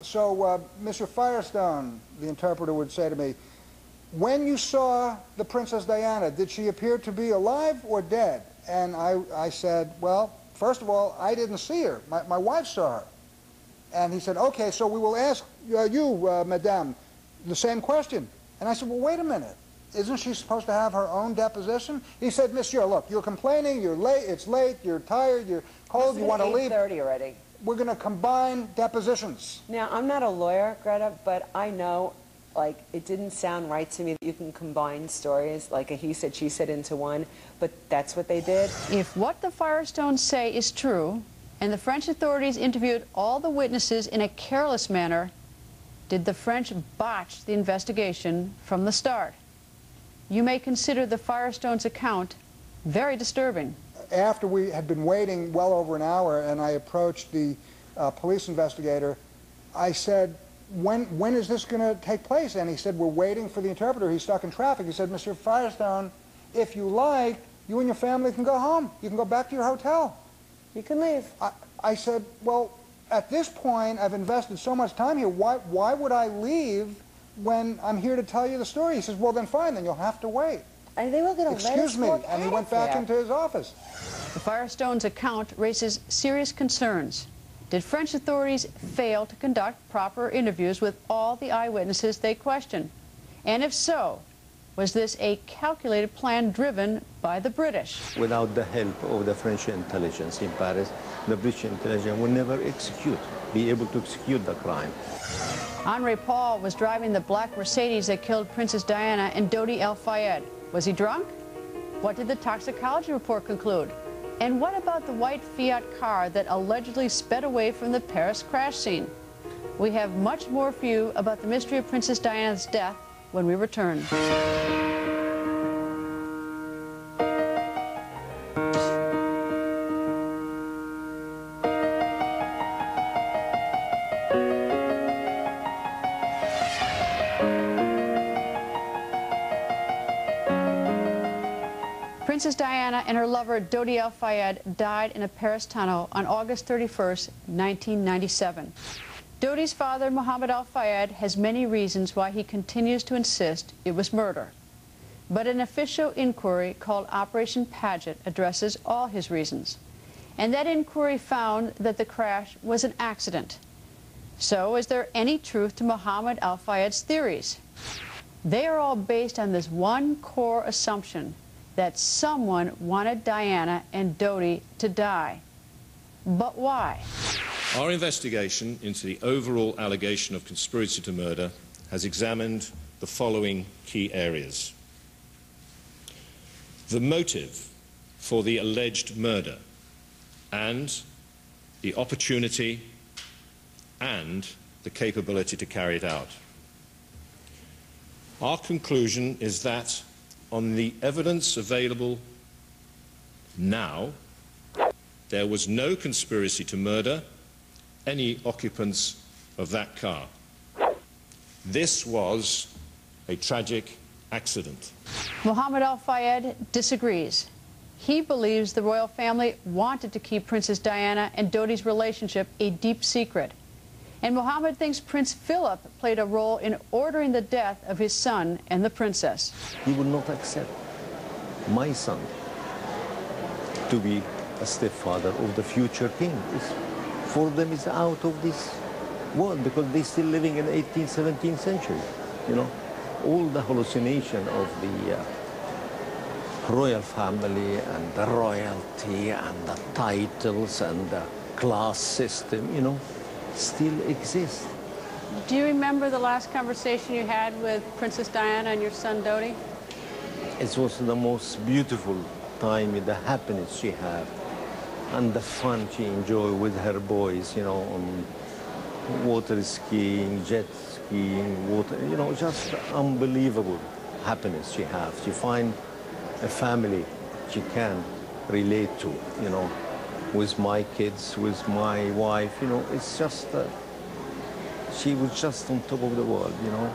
So, Mr. Firestone, the interpreter would say to me, when you saw the Princess Diana, did she appear to be alive or dead? And I said, well, first of all, I didn't see her. My wife saw her. And he said, okay, so we will ask you, Madame, the same question. And I said, well, wait a minute. Isn't she supposed to have her own deposition? He said, Monsieur, look, you're complaining, you're late, it's late, you're tired, you're cold, you want to leave. It's 8:30 already. We're going to combine depositions. Now, I'm not a lawyer, Greta, but I know, like, it didn't sound right to me that you can combine stories, like a he said, she said, into one, but that's what they did. If what the Firestones say is true, and the French authorities interviewed all the witnesses in a careless manner, did the French botch the investigation from the start? You may consider the Firestones' account very disturbing. After we had been waiting well over an hour and I approached the police investigator, I said, when is this going to take place? And he said, we're waiting for the interpreter. He's stuck in traffic. He said, Mr. Firestone, if you like, you and your family can go home. You can go back to your hotel. You can leave. I said, well, at this point, I've invested so much time here. Why would I leave when I'm here to tell you the story? He says, well, then fine, then you'll have to wait. And they were going to let us walk and he went back into his office. The Firestones' account raises serious concerns. Did French authorities fail to conduct proper interviews with all the eyewitnesses they questioned? And if so, was this a calculated plan driven by the British? Without the help of the French intelligence in Paris, the British intelligence would never be able to execute the crime. Henri Paul was driving the black Mercedes that killed Princess Diana and Dodi Al-Fayed. Was he drunk? What did the toxicology report conclude? And what about the white Fiat car that allegedly sped away from the Paris crash scene? We have much more for you about the mystery of Princess Diana's death when we return. Princess Diana and her lover Dodi Al-Fayed died in a Paris tunnel on August 31st, 1997. Dodi's father, Mohammed Al-Fayed, has many reasons why he continues to insist it was murder. But an official inquiry called Operation Paget addresses all his reasons. And that inquiry found that the crash was an accident. So is there any truth to Mohammed Al-Fayed's theories? They are all based on this one core assumption, that someone wanted Diana and Dodi to die. But why? Our investigation into the overall allegation of conspiracy to murder has examined the following key areas: the motive for the alleged murder, and the opportunity and the capability to carry it out. Our conclusion is that on the evidence available now, there was no conspiracy to murder any occupants of that car. This was a tragic accident. Mohammed Al-Fayed disagrees. He believes the royal family wanted to keep Princess Diana and Dodi's relationship a deep secret. And Mohammed thinks Prince Philip played a role in ordering the death of his son and the princess. He will not accept my son to be a stepfather of the future king. For them, it's out of this world because they're still living in the 18th, 17th century. You know, all the hallucination of the royal family and the royalty and the titles and the class system, you know, still exist. Do you remember the last conversation you had with Princess Diana and your son Dodi? It was the most beautiful time with the happiness she had and the fun she enjoyed with her boys, you know, on water skiing, jet skiing, you know, just unbelievable happiness she has. She finds a family she can relate to, you know, with my kids, with my wife, you know, it's just, she was just on top of the world, you know.